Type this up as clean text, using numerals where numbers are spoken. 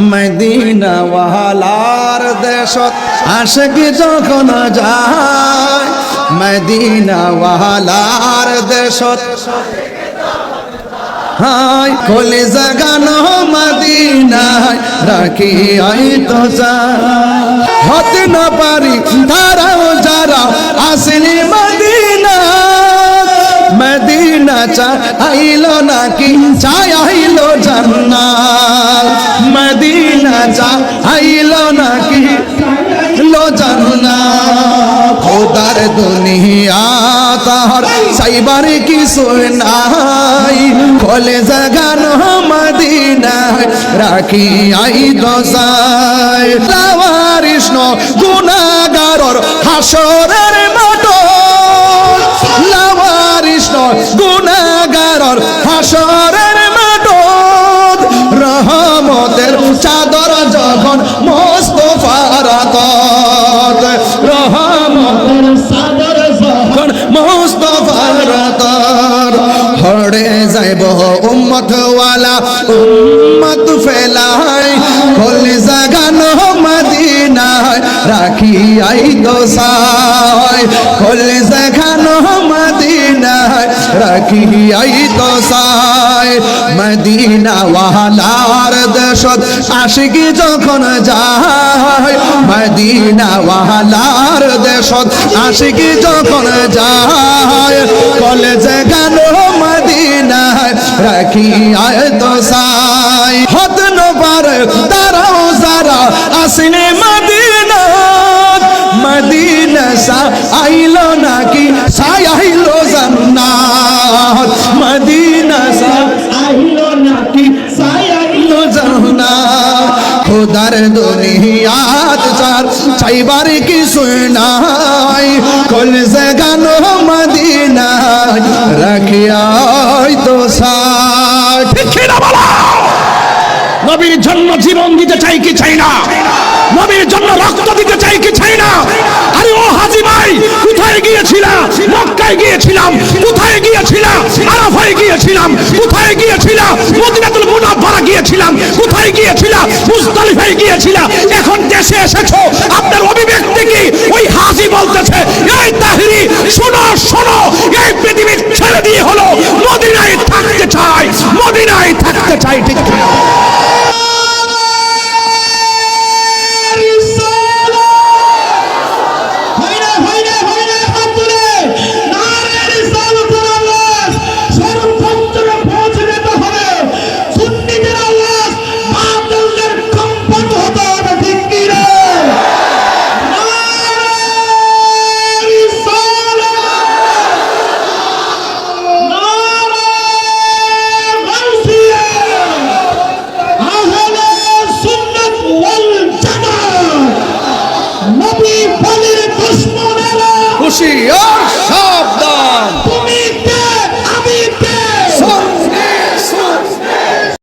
Medina ওয়ালার দেশত আশিকি যখন যায় মদিনা ওয়ালার দেশত হাই কলিজা গানো মদিনায় রাখি আই তো হতে না পারি তারাও যারা আসেনি মদিনা মদিনা চাইলো নাকি চাইলো জান্নাত মদিনা চাইলো নাকি লো জান্নাত খোদার দুনিয়া তাহার সাইবার কিছু নাই কলেজা গানো মদিনায় রাখি আই দোসাই লাওয়ারিষ্ণ গুনাহগারর হাসরের মাঠ লাওয়ারিষ্ণ গুনাহগারর হাসরের মাঠ রহমতের চাদর যখন মুস্তাফার আতত রহমতের চাদর যখন মুস্তাফার আতত হড়ে যাইব উম্মত ওয়ালা উম্মত ফেলাই কলিজা গানো মদিনায় রাখি আই দোসাই কলিজা গানো মদিনায় রাখি আই দোসাই মদিনা ওয়ালার দেশত আশিকি যখন যায় মদিনা ওয়ালার দেশত আশিকি যখন যায় কলেজে গানো মদিনায় রাখি আয় দোসাই হত নবার তারাও যারা আসেনি মদিনা মদিনা সা আইলো নাকি সাইলো জান্নাত মদিনা সা আইলো নাকি সাইলো জান্নাত খোদার দুনিয়াত চার চাইবার কিছু নাই কলজে গানো মদিনায় রাখিয়াই তো সাথ ঠিক না বলা নবীর জন্য জীবন দিতে চাই কি চাই না নবীর জন্য রক্ত দিতে চাই কি চাই না আরে ও হাজী ভাই কোথায় গিয়েছিলাম মক্কায় গিয়েছিলাম কোথায় গিয়েছিলাম আরাফায় গিয়েছিলাম কোথায় গিয়েছিলাম মদিনাতুল মুনাওয়ারা গিয়েছিলাম কোথায় গিয়েছিলাম মুজদালিফায় গিয়েছিলাম এখন দেশে এসেছো আপনার অভিব্যক্তি কি ওই হাজী বলতেছে এই তাহরি শোনো শোনো এই পৃথিবী ছেড়ে দিয়ে হলো মদিনায় থাকতে চাই ঠিক না খুশি